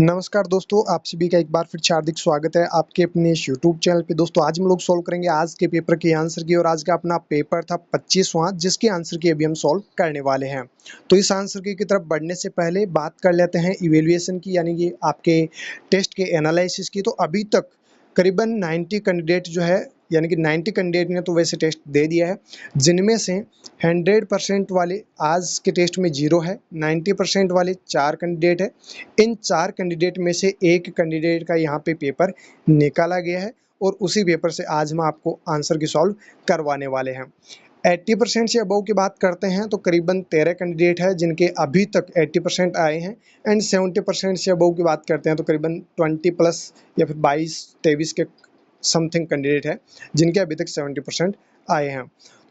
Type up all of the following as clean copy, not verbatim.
नमस्कार दोस्तों, आप सभी का एक बार फिर से हार्दिक स्वागत है आपके अपने इस यूट्यूब चैनल पे। दोस्तों आज हम लोग सॉल्व करेंगे आज के पेपर के आंसर की, और आज का अपना पेपर था 25वां, जिसके आंसर की अभी हम सॉल्व करने वाले हैं। तो इस आंसर की तरफ बढ़ने से पहले बात कर लेते हैं इवेल्युएशन की, यानी कि आपके टेस्ट के एनालिसिस की। तो अभी तक करीबन 90 कैंडिडेट जो है, यानी कि 90 कैंडिडेट ने तो वैसे टेस्ट दे दिया है, जिनमें से 100% वाले आज के टेस्ट में 0 है, 90% वाले 4 कैंडिडेट है। इन 4 कैंडिडेट में से एक कैंडिडेट का यहाँ पे पेपर निकाला गया है, और उसी पेपर से आज हम आपको आंसर की सॉल्व करवाने वाले हैं। 80% से अबव की बात करते हैं तो करीबन 13 कैंडिडेट है जिनके अभी तक 80% आए हैं, एंड 70% से अबव की बात करते हैं तो करीबन 20 प्लस या फिर 22-23 के समथिंग कैंडिडेट है जिनके अभी तक 70% आए हैं।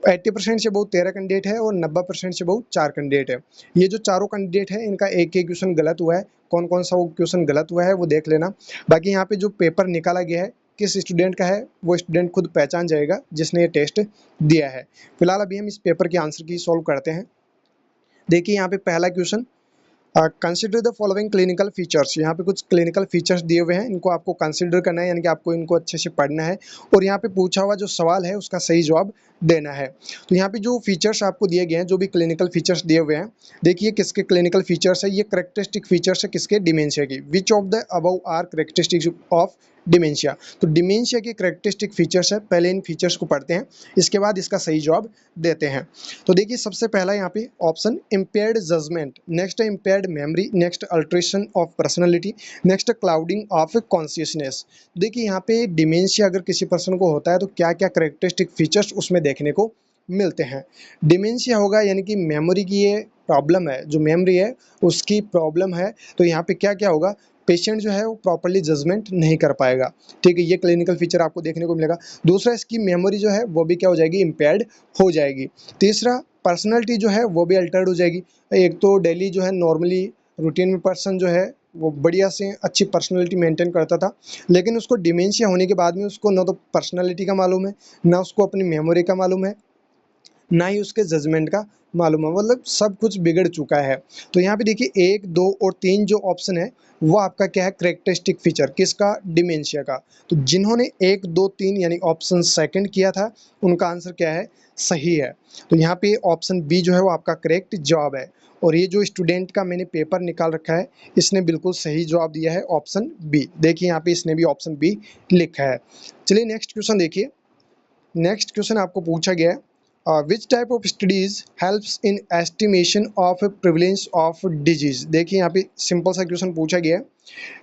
80% से बहुत 13 कैंडिडेट है, और 90% से बहुत 4 कैंडिडेट है। ये जो चारों कैंडिडेट है इनका एक एक क्वेश्चन गलत हुआ है। कौन कौन सा वो क्वेश्चन गलत हुआ है वो देख लेना। बाकी यहाँ पे जो पेपर निकाला गया है किस स्टूडेंट का है वो स्टूडेंट खुद पहचान जाएगा जिसने ये टेस्ट दिया है। फिलहाल अभी हम इस पेपर के आंसर की सॉल्व करते हैं। देखिए यहाँ पे पहला question, consider the following clinical features. यहाँ पे कुछ क्लिनिकल फीचर्स दिए हुए हैं, इनको आपको कंसिडर करना है, यानी कि आपको इनको अच्छे से पढ़ना है, और यहाँ पे पूछा हुआ जो सवाल है उसका सही जवाब देना है। तो यहाँ पे जो फीचर्स आपको दिए गए हैं, जो भी क्लिनिकल फीचर्स दिए हुए हैं, देखिए किसके क्लिनिकल फीचर्स है। ये करेक्टरिस्टिक फीचर्स है किसके, डिमेंशिया की। Which of the above are characteristics of dementia. तो डिमेंशिया की करेक्टरिस्टिक फीचर्स है, पहले इन फीचर्स को पढ़ते हैं, इसके बाद इसका सही जवाब देते हैं। तो देखिए सबसे पहला यहाँ पे option impaired judgement, next impaired memory, next alteration of personality, next clouding of consciousness. देखिए यहाँ पे डिमेंशिया अगर किसी पर्सन को होता है तो क्या क्या करेक्टरिस्टिक फीचर्स उसमें देखने को मिलते हैं। डिमेंशिया होगा यानी कि मेमोरी की ये प्रॉब्लम है, जो मेमोरी है उसकी प्रॉब्लम है। तो यहाँ पे क्या क्या होगा, पेशेंट जो है वो प्रॉपर्ली जजमेंट नहीं कर पाएगा। ठीक है, ये क्लिनिकल फीचर आपको देखने को मिलेगा। दूसरा, इसकी मेमोरी जो है वो भी क्या हो जाएगी, इम्पेयर्ड हो जाएगी। तीसरा, पर्सनैलिटी जो है वो भी अल्टर्ड हो जाएगी। एक तो डेली जो है नॉर्मली रूटीन में पर्सन जो है वो बढ़िया से अच्छी पर्सनैलिटी मेंटेन करता था, लेकिन उसको डिमेंशिया होने के बाद में उसको ना तो पर्सनैलिटी का मालूम है, ना उसको अपनी मेमोरी का मालूम है, ना ही उसके जजमेंट का मालूम है, मतलब सब कुछ बिगड़ चुका है। तो यहाँ पे देखिए 1, 2 और 3 जो ऑप्शन है वो आपका क्या है, करेक्टरिस्टिक फीचर किसका, डिमेंशिया का। तो जिन्होंने 1, 2, 3 यानी ऑप्शन सेकंड किया था उनका आंसर क्या है, सही है। तो यहाँ पे ऑप्शन बी जो है वो आपका करेक्ट जवाब है। और ये जो स्टूडेंट का मैंने पेपर निकाल रखा है इसने बिल्कुल सही जवाब दिया है, ऑप्शन बी। देखिए यहाँ पे इसने भी ऑप्शन बी लिखा है। चलिए नेक्स्ट क्वेश्चन देखिए। नेक्स्ट क्वेश्चन आपको पूछा गया है, which type of studies helps in estimation of prevalence of disease. देखिए यहाँ पे सिंपल सा क्वेश्चन पूछा गया है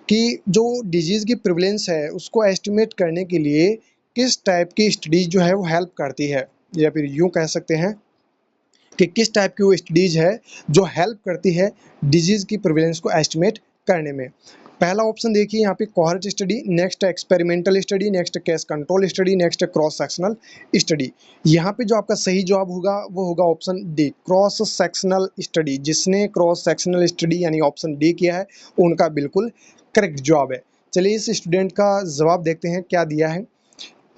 कि जो डिजीज की प्रिवलेंस है उसको एस्टिमेट करने के लिए किस टाइप की स्टडीज जो है वो हेल्प करती है, या फिर यूँ कह सकते हैं कि किस टाइप की वो स्टडीज है जो हेल्प करती है डिजीज की प्रिवलेंस को एस्टिमेट करने में। पहला ऑप्शन देखिए यहाँ पे cohort study, next experimental study, next case control study, next cross sectional study. यहाँ पे जो आपका सही जवाब होगा वो होगा option D, cross sectional study. जिसने क्रॉस सेक्शनल स्टडी यानी ऑप्शन डी किया है उनका बिल्कुल करेक्ट जवाब है। चलिए इस स्टूडेंट का जवाब देखते हैं क्या दिया है।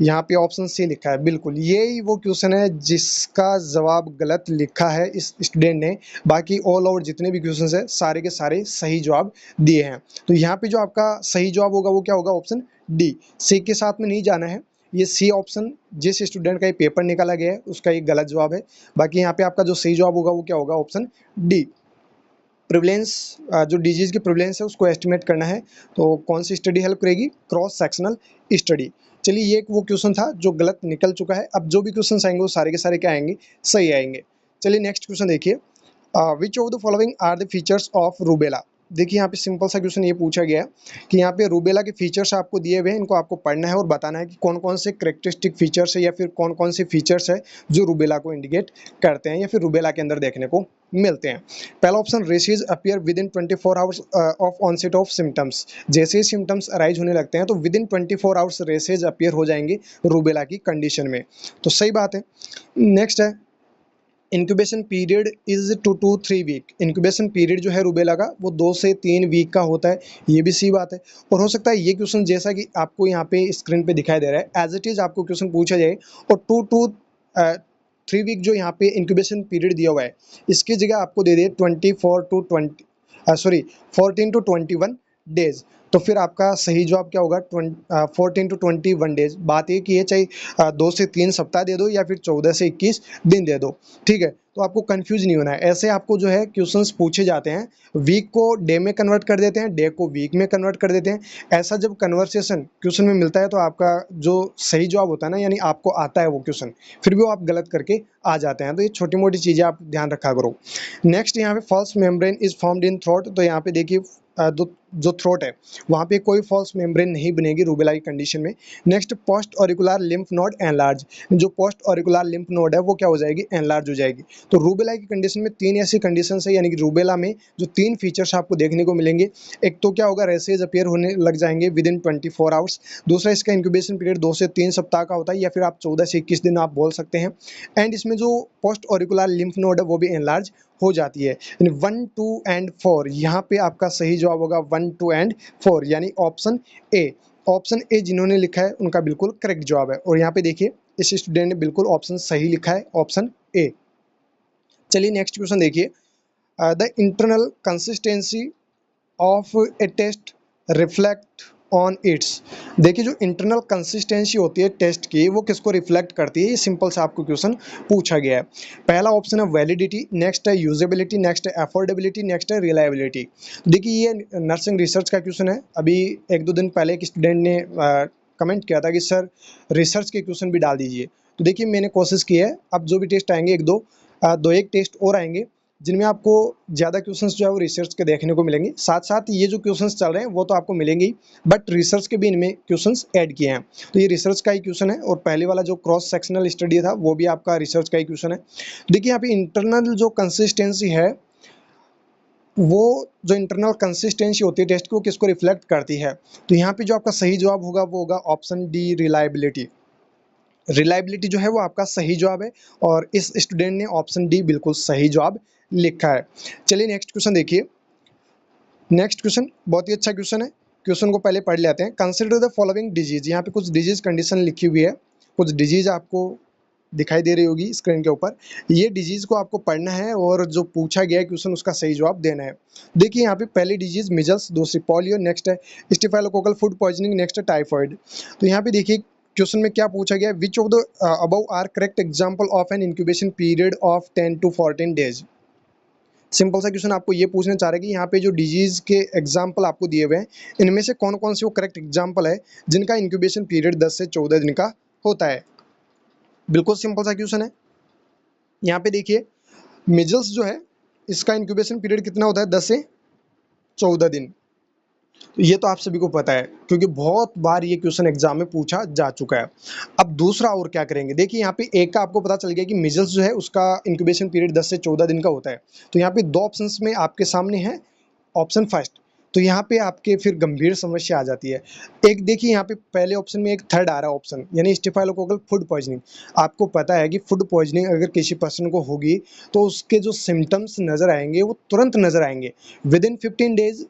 यहाँ पे ऑप्शन सी लिखा है, बिल्कुल यही वो क्वेश्चन है जिसका जवाब गलत लिखा है इस स्टूडेंट ने। बाकी ऑल ओवर जितने भी क्वेश्चन है सारे के सारे सही जवाब दिए हैं। तो यहाँ पे जो आपका सही जवाब होगा वो क्या होगा, ऑप्शन डी। सी के साथ में नहीं जाना है, ये सी ऑप्शन जिस स्टूडेंट का ये पेपर निकाला गया है उसका ये गलत जवाब है। बाकी यहाँ पे आपका जो सही जवाब होगा वो क्या होगा, ऑप्शन डी। प्रिवलेंस, जो डिजीज़ की प्रिवलेंस है उसको एस्टिमेट करना है तो कौन सी स्टडी हेल्प करेगी, क्रॉस सेक्शनल स्टडी। चलिए ये वो क्वेश्चन था जो गलत निकल चुका है। अब जो भी क्वेश्चन आएंगे वो सारे के सारे क्या आएंगे, सही आएंगे। चलिए नेक्स्ट क्वेश्चन देखिए, which of the following are the features of rubella. देखिए यहाँ पे सिंपल सा क्वेश्चन ये पूछा गया कि यहाँ पे रूबेला के फीचर्स आपको दिए हुए हैं, इनको आपको पढ़ना है और बताना है कि कौन कौन से करेक्टरिस्टिक फीचर्स है या फिर कौन कौन से फीचर्स है जो रूबेला को इंडिकेट करते हैं या फिर रूबेला के अंदर देखने को मिलते हैं। पहला option, rashes appear within 24 hours of onset of symptoms. जैसे ही सिम्टम्स अराइज होने लगते हैं तो within 24 hours rashes appear हो जाएंगे रूबेला की कंडीशन में, तो सही बात है। नेक्स्ट है, incubation period is 2 to 3 week. Incubation period जो है रूबेला का वो 2 से 3 वीक का होता है, ये भी सही बात है। और हो सकता है ये क्वेश्चन जैसा कि आपको यहाँ पे स्क्रीन पे दिखाई दे रहा है एज इट इज आपको क्वेश्चन पूछा जाए और 2 to 3 वीक जो यहाँ पे इंक्यूबेशन पीरियड दिया हुआ है इसकी जगह आपको दे दे 24 to 20 14 to 21 डेज। तो फिर आपका सही जवाब क्या होगा? 14 टू 21 डेज। बात ये की है चाहे 2 से 3 सप्ताह दे दो या फिर 14 से 21 दिन दे दो, ठीक है। तो आपको कंफ्यूज नहीं होना है। ऐसे आपको जो है क्वेश्चंस पूछे जाते हैं, वीक को डे में कन्वर्ट कर देते हैं, डे को वीक में कन्वर्ट कर देते हैं। ऐसा जब कन्वर्सेशन क्वेश्चन में मिलता है तो आपका जो सही जवाब होता है ना, यानी आपको आता है वो क्वेश्चन, फिर भी वो आप गलत करके आ जाते हैं। तो ये छोटी मोटी चीज़ें आप ध्यान रखा करो। नेक्स्ट यहाँ पे false membrane is formed in throat. तो यहाँ पे देखिए जो थ्रोट है वहाँ पे कोई फॉल्स मेम्ब्रेन नहीं बनेगी रूबेला की कंडीशन में। Next post auricular lymph node enlarge. जो पोस्ट ऑरिकुलर लिम्फ नोड है वो क्या हो जाएगी? एनलार्ज हो जाएगी। तो रूबेला की कंडीशन में 3 ऐसी कंडीशन है, यानी कि रूबेला में जो 3 फीचर्स आपको देखने को मिलेंगे। एक तो क्या होगा? रैसेज अपीयर होने लग जाएंगे विद इन 24 आवर्स। दूसरा, इसका इंक्यूबेशन पीरियड 2 से 3 सप्ताह का होता है, या फिर आप 14 से 21 दिन आप बोल सकते हैं। एंड इसमें जो पोस्ट ऑरिकुलर लिम्फ नोड है वो भी एनलार्ज हो जाती है। यानी 1, 2 एंड 4, यहाँ पे आपका सही जवाब होगा 1, 2 एंड 4, यानी ऑप्शन ए। ऑप्शन ए जिन्होंने लिखा है उनका बिल्कुल करेक्ट जवाब है। और यहाँ पे देखिए इस स्टूडेंट ने बिल्कुल ऑप्शन सही लिखा है, ऑप्शन ए। चलिए नेक्स्ट क्वेश्चन देखिए। The internal consistency of a test reflect on its. देखिए जो इंटरनल कंसिस्टेंसी होती है टेस्ट की, वो किसको रिफ्लेक्ट करती है? ये सिंपल सा आपको क्वेश्चन पूछा गया है। पहला ऑप्शन है वैलिडिटी, नेक्स्ट है यूजेबिलिटी, नेक्स्ट है अफोर्डेबिलिटी, नेक्स्ट है रिलायबिलिटी। देखिए ये नर्सिंग रिसर्च का क्वेश्चन है। अभी 1-2 दिन पहले एक स्टूडेंट ने कमेंट किया था कि सर रिसर्च के क्वेश्चन भी डाल दीजिए। तो देखिए मैंने कोशिश की है। अब जो भी टेस्ट आएंगे, एक टेस्ट और आएंगे जिनमें आपको ज़्यादा क्वेश्चंस जो है वो रिसर्च के देखने को मिलेंगे। साथ साथ ये जो क्वेश्चंस चल रहे हैं वो तो आपको मिलेंगे ही, बट रिसर्च के भी इनमें क्वेश्चंस ऐड किए हैं। तो ये रिसर्च का ही क्वेश्चन है, और पहले वाला जो क्रॉस सेक्शनल स्टडी था वो भी आपका रिसर्च का ही क्वेश्चन है। देखिए यहाँ पे इंटरनल जो कंसिस्टेंसी है, वो जो इंटरनल कंसिस्टेंसी होती है टेस्ट को किसको रिफ्लेक्ट करती है? तो यहाँ पे जो आपका सही जवाब होगा वो होगा ऑप्शन डी, रिलायबिलिटी। रिलायबिलिटी जो है वो आपका सही जवाब है, और इस स्टूडेंट ने ऑप्शन डी बिल्कुल सही जवाब लिखा है। चलिए नेक्स्ट क्वेश्चन देखिए। नेक्स्ट क्वेश्चन बहुत ही अच्छा क्वेश्चन है। क्वेश्चन को पहले पढ़ लेते हैं। Consider the following disease. यहाँ पे कुछ डिजीज कंडीशन लिखी हुई है, कुछ डिजीज आपको दिखाई दे रही होगी स्क्रीन के ऊपर। ये डिजीज को आपको पढ़ना है, और जो पूछा गया है क्वेश्चन उसका सही जवाब देना है। देखिए यहाँ पे पहली डिजीज मिजल्स, दूसरी पोलियो, नेक्स्ट है स्टेफाइलोकोकल फूड पॉइजनिंग, नेक्स्ट है टाइफॉइड। तो यहाँ पे देखिए क्वेश्चन में क्या पूछा गया? Which of the above are correct example of an incubation period of 10 to 14 days. Simple सा क्वेश्चन आपको ये पूछना चाह रहा है कि यहाँ पे जो डिजीज के एग्जाम्पल आपको दिए हुए हैं, इनमें से कौन कौन से वो करेक्ट एग्जाम्पल है जिनका इंक्यूबेशन पीरियड 10 से 14 दिन का होता है। बिल्कुल सिंपल सा क्वेश्चन है। यहाँ पे देखिए मिजल्स जो है इसका इंक्यूबेशन पीरियड कितना होता है? 10 से 14 दिन। तो ये तो आप सभी को पता है, क्योंकि बहुत बार ये क्वेश्चन एग्जाम में पूछा जा चुका है। अब दूसरा और क्या करेंगे? देखिए यहाँ पे एक का आपको पता चल गया कि मिजल्स जो है उसका इंक्यूबेशन पीरियड 10 से 14 दिन का होता है। तो यहाँ पे 2 ऑप्शंस में आपके सामने है ऑप्शन फर्स्ट। तो यहाँ पे आपके फिर गंभीर समस्या आ जाती है। एक देखिए यहाँ पे पहले ऑप्शन में एक थर्ड आ रहा है ऑप्शन, यानी स्टेफाइलोकोकल फूड पॉइजनिंग। आपको पता है कि फूड पॉइजनिंग अगर किसी पर्सन को होगी तो उसके जो सिम्टम्स नज़र आएंगे वो तुरंत नज़र आएंगे with in 15 days,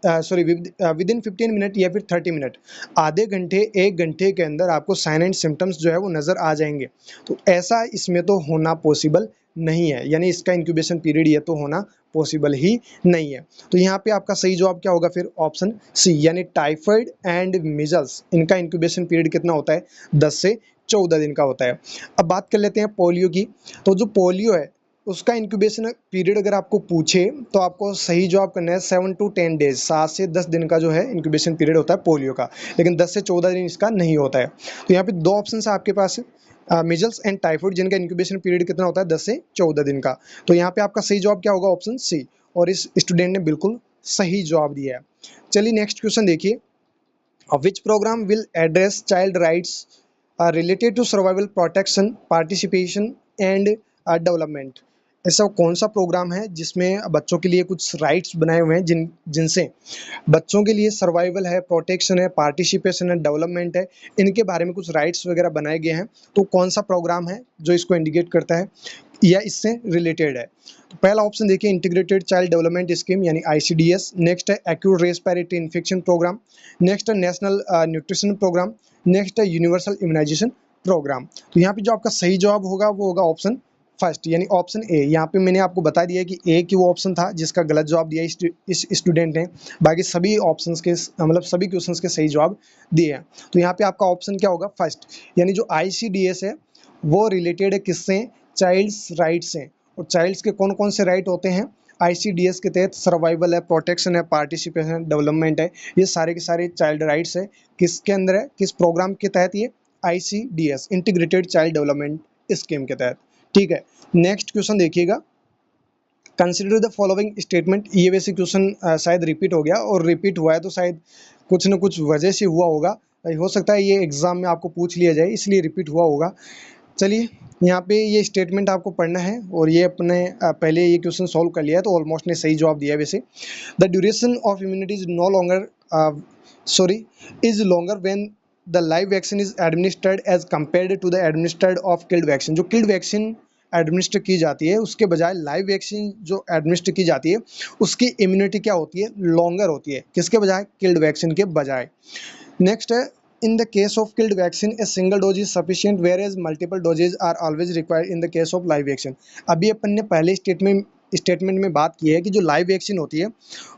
with in 15 minute या फिर 30 मिनट। आधे घंटे 1 घंटे के अंदर आपको साइन एंड सिम्टम्स जो है वो नज़र आ जाएंगे। तो ऐसा इसमें तो होना पॉसिबल नहीं है, यानी इसका इंक्यूबेशन पीरियड ये तो होना पॉसिबल ही नहीं है। तो यहाँ पे आपका सही जवाब क्या होगा फिर? ऑप्शन सी, यानी टाइफाइड एंड मिजल्स, इनका इंक्यूबेशन पीरियड कितना होता है? 10 से 14 दिन का होता है। अब बात कर लेते हैं पोलियो की। तो जो पोलियो है उसका इंक्यूबेशन पीरियड अगर आपको पूछे तो आपको सही जवाब करना है 7 टू 10 डेज, 7 से 10 दिन का जो है इंक्यूबेशन पीरियड होता है पोलियो का, लेकिन 10 से 14 दिन इसका नहीं होता है। तो यहाँ पे 2 ऑप्शन है आपके पास, मिजल्स एंड टाइफाइड, जिनका इंक्यूबेशन पीरियड कितना होता है? 10 से 14 दिन का। तो यहाँ पे आपका सही जवाब क्या होगा? ऑप्शन सी, और इस स्टूडेंट ने बिल्कुल सही जवाब दिया है। चलिए नेक्स्ट क्वेश्चन देखिए। Which programme will address child rights related to survival, protection, participation and development. ऐसा कौन सा प्रोग्राम है जिसमें बच्चों के लिए कुछ राइट्स बनाए हुए हैं जिनसे बच्चों के लिए सर्वाइवल है, प्रोटेक्शन है, पार्टिसिपेशन है, डेवलपमेंट है, इनके बारे में कुछ राइट्स वगैरह बनाए गए हैं। तो कौन सा प्रोग्राम है जो इसको इंडिकेट करता है या इससे रिलेटेड है? तो पहला ऑप्शन देखिए इंटीग्रेटेड चाइल्ड डेवलपमेंट स्कीम यानी ICDS, नेक्स्ट है acute respiratory infection programme, next है नेशनल न्यूट्रिशन प्रोग्राम, नेक्स्ट है यूनिवर्सल इम्यूनाइजेशन प्रोग्राम। तो यहाँ पे जो आपका सही जवाब होगा वो होगा ऑप्शन फर्स्ट, यानी ऑप्शन ए। यहाँ पे मैंने आपको बता दिया कि ए की वो ऑप्शन था जिसका गलत जवाब दिया इस स्टूडेंट ने, बाकी सभी ऑप्शंस के मतलब सभी क्वेश्चंस के सही जवाब दिए हैं। तो यहाँ पे आपका ऑप्शन क्या होगा, फर्स्ट। यानी जो ICDS है वो रिलेटेड है किससे, चाइल्ड्स राइट्स से। और चाइल्ड्स के कौन कौन से राइट होते हैं ICDS के तहत, सर्वाइवल है, प्रोटेक्शन है, पार्टिसिपेशन, डेवलपमेंट है, ये सारे के सारे चाइल्ड राइट्स है। किसके अंदर है, किस प्रोग्राम के तहत, ये ICDS integrated child development scheme के तहत। ठीक है, नेक्स्ट क्वेश्चन देखिएगा, कंसिडर द फॉलोइंग स्टेटमेंट। ये वैसे क्वेश्चन शायद रिपीट हो गया, और रिपीट हुआ है तो शायद कुछ न कुछ वजह से हुआ होगा, हो सकता है ये एग्जाम में आपको पूछ लिया जाए इसलिए रिपीट हुआ होगा। चलिए, यहाँ पे ये स्टेटमेंट आपको पढ़ना है, और ये अपने पहले ये क्वेश्चन सॉल्व कर लिया है तो ऑलमोस्ट ने सही जवाब दिया है वैसे। The duration of immunity is no longer is longer when the live vaccine is administered as compared to the administered of killed vaccine. जो किल्ड वैक्सीन एडमिनिस्टर की जाती है उसके बजाय लाइव वैक्सीन जो एडमिनिस्टर की जाती है उसकी इम्यूनिटी क्या होती है, लॉन्गर होती है, किसके बजाय, किल्ड वैक्सीन के बजाय। नेक्स्ट है, in the case of killed vaccine a single dose is sufficient whereas multiple doses are always required in the case of live vaccine। अभी अपन ने पहले स्टेटमेंट में बात की है कि जो लाइव वैक्सीन होती है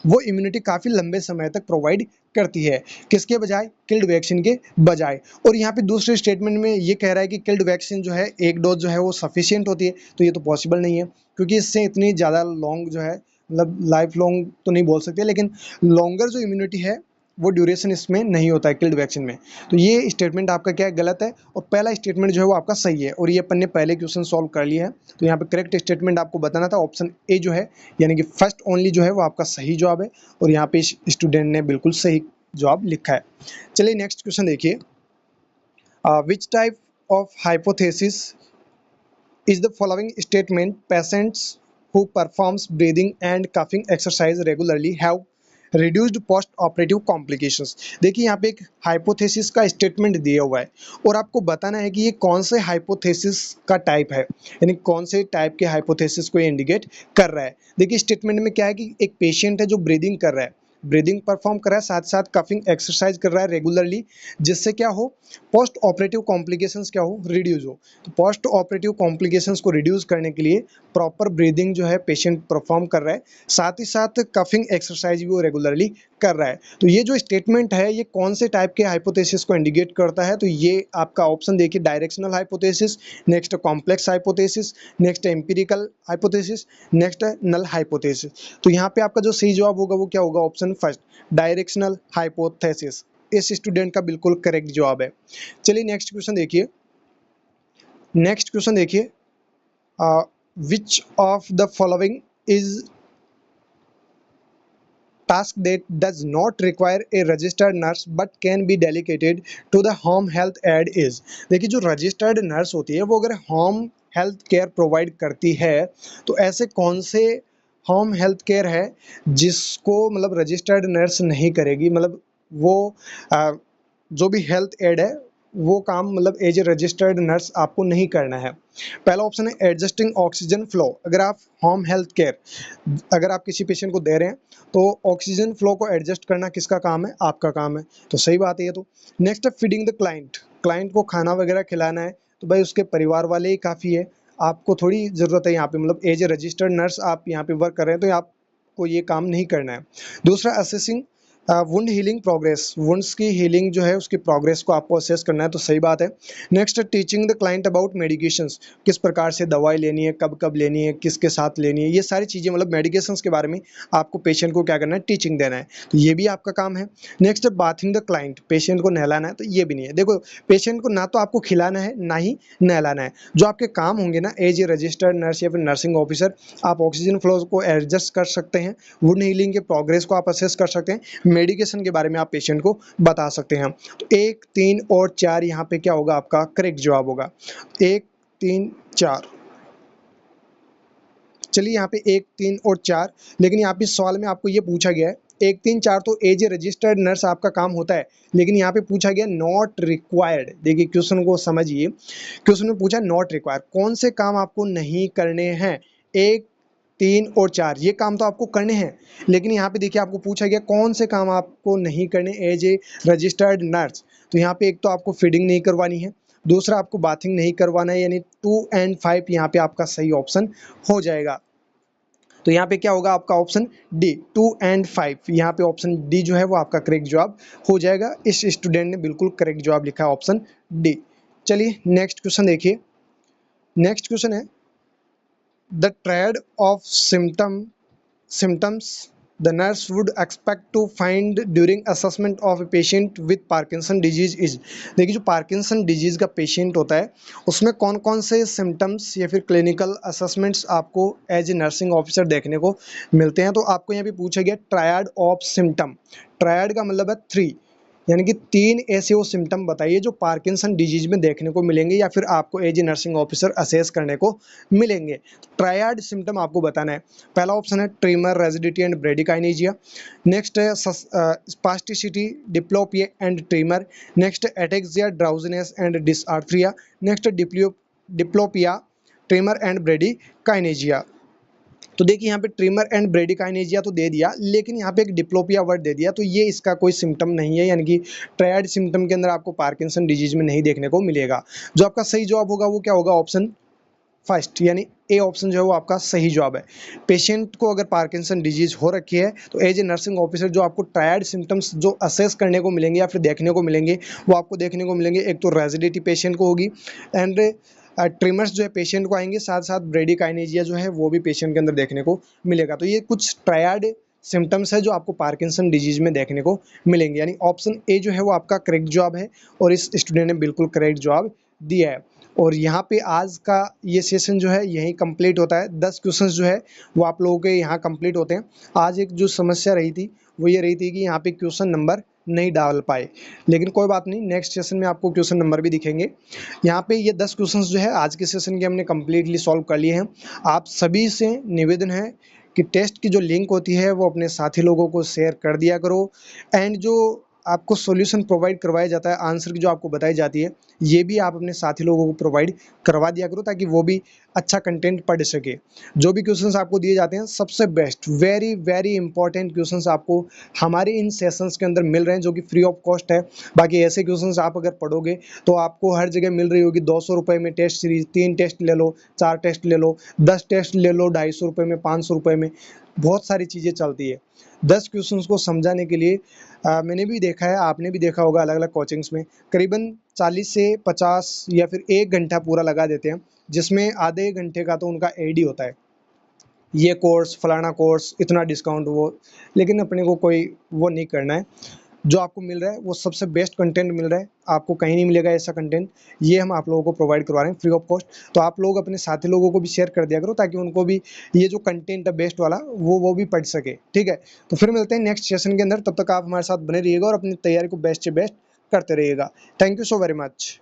वो इम्यूनिटी काफ़ी लंबे समय तक प्रोवाइड करती है, किसके बजाय, किल्ड वैक्सीन के बजाय। और यहाँ पे दूसरे स्टेटमेंट में ये कह रहा है कि किल्ड वैक्सीन जो है एक डोज जो है वो सफिशिएंट होती है, तो ये तो पॉसिबल नहीं है, क्योंकि इससे इतनी ज़्यादा लॉन्ग जो है, मतलब लाइफ लॉन्ग तो नहीं बोल सकते, लेकिन लॉन्गर जो इम्यूनिटी है वो ड्यूरेशन इसमें नहीं होता है किल्ड वैक्सीन में। तो ये स्टेटमेंट आपका क्या है, गलत है, और पहला स्टेटमेंट जो है वो आपका सही है, और ये अपन ने पहले क्वेश्चन सॉल्व कर लिया है। तो यहाँ पे करेक्ट स्टेटमेंट आपको बताना था ऑप्शन ए जो है, यानी कि फर्स्ट ओनली जो है वो आपका सही जवाब है, और यहाँ पे स्टूडेंट ने बिल्कुल सही जवाब लिखा है। चलिए नेक्स्ट क्वेश्चन देखिए, which type of hypothesis is the following statement patients who performs breathing and coughing exercise regularly have reduced post operative complications। देखिए यहाँ पे एक हाइपोथेसिस का स्टेटमेंट दिया हुआ है, और आपको बताना है कि ये कौन से हाइपोथेसिस का टाइप है, यानी कौन से टाइप के हाइपोथेसिस को इंडिकेट कर रहा है। देखिए स्टेटमेंट में क्या है कि एक पेशेंट है जो ब्रीदिंग कर रहा है, ब्रीदिंग परफॉर्म कर रहा है, साथ साथ कफिंग एक्सरसाइज कर रहा है रेगुलरली, जिससे क्या हो, पोस्ट ऑपरेटिव कॉम्प्लिकेशंस क्या हो, रिड्यूस हो। तो पोस्ट ऑपरेटिव कॉम्प्लिकेशंस को रिड्यूस करने के लिए प्रॉपर ब्रीदिंग जो है पेशेंट परफॉर्म कर रहा है, साथ ही साथ कफिंग एक्सरसाइज भी वो रेगुलरली कर रहा है। तो ये जो स्टेटमेंट है ये कौन से टाइप के हाइपोथेसिस को इंडिकेट करता है, तो ये आपका ऑप्शन देखिए, directional hypothesis, next complex hypothesis, next empirical hypothesis, next null hypothesis. तो यहाँ पे आपका जो सही जवाब होगा वो क्या होगा, ऑप्शन फर्स्ट, डायरेक्शनल हाइपोथेसिस इस स्टूडेंट का बिल्कुल करेक्ट जवाब है। चलिए नेक्स्ट क्वेश्चन देखिए, नेक्स्ट क्वेश्चन देखिए, which of the following is task that does not require a registered nurse but can be delegated to the home health aide is। देखिए जो रजिस्टर्ड नर्स होती है वो अगर होम हेल्थ केयर प्रोवाइड करती है, तो ऐसे कौन से होम हेल्थ केयर है जिसको मतलब रजिस्टर्ड नर्स नहीं करेगी, मतलब वो जो भी हेल्थ एड है वो काम मतलब एज ए रजिस्टर्ड नर्स आपको नहीं करना है। पहला ऑप्शन है एडजस्टिंग ऑक्सीजन फ्लो। अगर आप होम हेल्थ केयर अगर आप किसी पेशेंट को दे रहे हैं तो ऑक्सीजन फ्लो को एडजस्ट करना किसका काम है, आपका काम है, तो सही बात है ये तो। नेक्स्ट है फीडिंग द क्लाइंट, क्लाइंट को खाना वगैरह खिलाना है तो भाई उसके परिवार वाले ही काफ़ी है, आपको थोड़ी ज़रूरत है यहाँ पे, मतलब एज ए रजिस्टर्ड नर्स आप यहाँ पे वर्क कर रहे हैं तो आपको ये काम नहीं करना है। दूसरा assessing wound healing progress, wounds की हीलिंग जो है उसकी प्रोग्रेस को आपको असेस करना है, तो सही बात है। Next teaching the client about medications, किस प्रकार से दवाई लेनी है, कब कब लेनी है, किसके साथ लेनी है, ये सारी चीज़ें मतलब मेडिकेशंस के बारे में आपको पेशेंट को क्या करना है, टीचिंग देना है, तो ये भी आपका काम है। Next bathing the client, patient को नहलाना है, तो ये भी नहीं है। देखो पेशेंट को ना तो आपको खिलाना है ना ही नहलाना है, जो आपके काम होंगे ना एज ए रजिस्टर्ड नर्स या फिर नर्सिंग ऑफिसर, आप ऑक्सीजन फ्लो को एडजस्ट कर सकते हैं, वुंड हीलिंग के प्रोग्रेस को आप असेस कर सकते हैं, मेडिकेशन के बारे में आप पेशेंट को बता सकते हैं। तो 1, 3 और 4 यहाँ पे क्या होगा, आपका करेक्ट जवाब होगा 1, 3, 4। चलिए यहाँ पे 1, 3 और 4, लेकिन यहाँ पे सवाल में आपको ये पूछा गया है 1, 3, 4 तो एज ए रजिस्टर्ड नर्स आपका काम होता है, लेकिन यहाँ पे पूछा गया नॉट रिक्वायर्ड। देखिए क्वेश्चन को समझिए, क्वेश्चन में पूछा नॉट रिक्वायर्ड, कौन से काम आपको नहीं करने हैं, 1, 3 और 4 ये काम तो आपको करने हैं, लेकिन यहाँ पे देखिए आपको पूछा गया कौन से काम आपको नहीं करने एज ए रजिस्टर्ड नर्स। तो यहाँ पे एक तो आपको फीडिंग नहीं करवानी है, दूसरा आपको बाथिंग नहीं करवाना है, यानी 2 एंड 5 यहाँ पे आपका सही ऑप्शन हो जाएगा। तो यहाँ पे क्या होगा आपका ऑप्शन डी, 2 एंड 5, यहाँ पे ऑप्शन डी जो है वो आपका करेक्ट जवाब हो जाएगा। इस स्टूडेंट ने बिल्कुल करेक्ट जवाब लिखा है ऑप्शन डी। चलिए नेक्स्ट क्वेश्चन देखिए। नेक्स्ट क्वेश्चन है the triad of symptoms the nurse would expect to find during assessment of a patient with Parkinson disease is। देखिए जो पार्किंसन डिजीज का पेशेंट होता है उसमें कौन कौन से सिम्टम्स या फिर क्लिनिकल असेसमेंट्स आपको एज ए नर्सिंग ऑफिसर देखने को मिलते हैं। तो आपको यहाँ पे पूछा गया ट्रायड ऑफ सिम्टम। ट्रायड का मतलब है 3, यानी कि 3 ऐसे वो सिम्टम बताइए जो पार्किंसन डिजीज में देखने को मिलेंगे या फिर आपको as a nursing officer assess करने को मिलेंगे। ट्रायड सिम्टम आपको बताना है। पहला ऑप्शन है tremor, rigidity and bradykinesia. Next है spasticity, diplopia and tremor. Next ataxia, drowsiness and dysarthria. Next diplopia, tremor and bradykinesia. तो देखिए यहाँ पे ट्रिमर एंड ब्रेडिकाइनेजिया तो दे दिया, लेकिन यहाँ पे एक डिप्लोपिया वर्ड दे दिया, तो ये इसका कोई सिम्टम नहीं है, यानी कि ट्रायड सिम्टम के अंदर आपको पार्किंसन डिजीज में नहीं देखने को मिलेगा। जो आपका सही जवाब होगा वो क्या होगा, ऑप्शन फर्स्ट, यानी ए ऑप्शन जो है वो आपका सही जवाब है। पेशेंट को अगर पार्किंसन डिजीज हो रखी है तो एज ए नर्सिंग ऑफिसर जो आपको ट्रायड सिम्टम्स जो असेस करने को मिलेंगे या फिर देखने को मिलेंगे वो आपको देखने को मिलेंगे। एक तो रेजिडिटी पेशेंट को होगी एंड ट्रिमर्स जो है पेशेंट को आएंगे, साथ साथ ब्रेडिकाइनेजिया जो है वो भी पेशेंट के अंदर देखने को मिलेगा। तो ये कुछ ट्रायड सिम्टम्स है जो आपको पार्किंसन डिजीज में देखने को मिलेंगे, यानी ऑप्शन ए जो है वो आपका करेक्ट जवाब है और इस स्टूडेंट ने बिल्कुल करेक्ट जवाब दिया है। और यहाँ पे आज का ये सेशन जो है यही कंप्लीट होता है। 10 क्वेश्चंस जो है वो आप लोगों के यहाँ कंप्लीट होते हैं। आज एक जो समस्या रही थी वो ये रही थी कि यहाँ पे क्वेश्चन नंबर नहीं डाल पाए, लेकिन कोई बात नहीं, नेक्स्ट सेशन में आपको क्वेश्चन नंबर भी दिखेंगे। यहाँ पे ये 10 क्वेश्चंस जो है आज के सेशन के हमने कम्प्लीटली सॉल्व कर लिए हैं। आप सभी से निवेदन है कि टेस्ट की जो लिंक होती है वो अपने साथी लोगों को शेयर कर दिया करो, एंड जो आपको सॉल्यूशन प्रोवाइड करवाया जाता है, आंसर की जो आपको बताई जाती है, ये भी आप अपने साथी लोगों को प्रोवाइड करवा दिया करो ताकि वो भी अच्छा कंटेंट पढ़ सके। जो भी क्वेश्चंस आपको दिए जाते हैं सबसे best, very very important questions आपको हमारे इन सेशंस के अंदर मिल रहे हैं जो कि फ्री ऑफ कॉस्ट है। बाकी ऐसे क्वेश्चंस आप अगर पढ़ोगे तो आपको हर जगह मिल रही होगी 200 रुपये में टेस्ट सीरीज, 3 टेस्ट ले लो, 4 टेस्ट ले लो, 10 टेस्ट ले लो 250 रुपये में, 500 रुपये में, बहुत सारी चीज़ें चलती है। 10 क्वेश्चंस को समझाने के लिए मैंने भी देखा है, आपने भी देखा होगा अलग अलग कोचिंग्स में करीबन 40 से 50 या फिर 1 घंटा पूरा लगा देते हैं, जिसमें आधे घंटे का तो उनका एड ही होता है, ये कोर्स फलाना कोर्स इतना डिस्काउंट वो, लेकिन अपने को कोई वो नहीं करना है। जो आपको मिल रहा है वो सबसे बेस्ट कंटेंट मिल रहा है, आपको कहीं नहीं मिलेगा ऐसा कंटेंट, ये हम आप लोगों को प्रोवाइड करवा रहे हैं फ्री ऑफ कॉस्ट। तो आप लोग अपने साथी लोगों को भी शेयर कर दिया करो ताकि उनको भी ये जो कंटेंट है बेस्ट वाला वो भी पढ़ सके, ठीक है। तो फिर मिलते हैं नेक्स्ट सेशन के अंदर, तब तक आप हमारे साथ बने रहिएगा और अपनी तैयारी को बेस्ट से बेस्ट करते रहिएगा। Thank you so very much.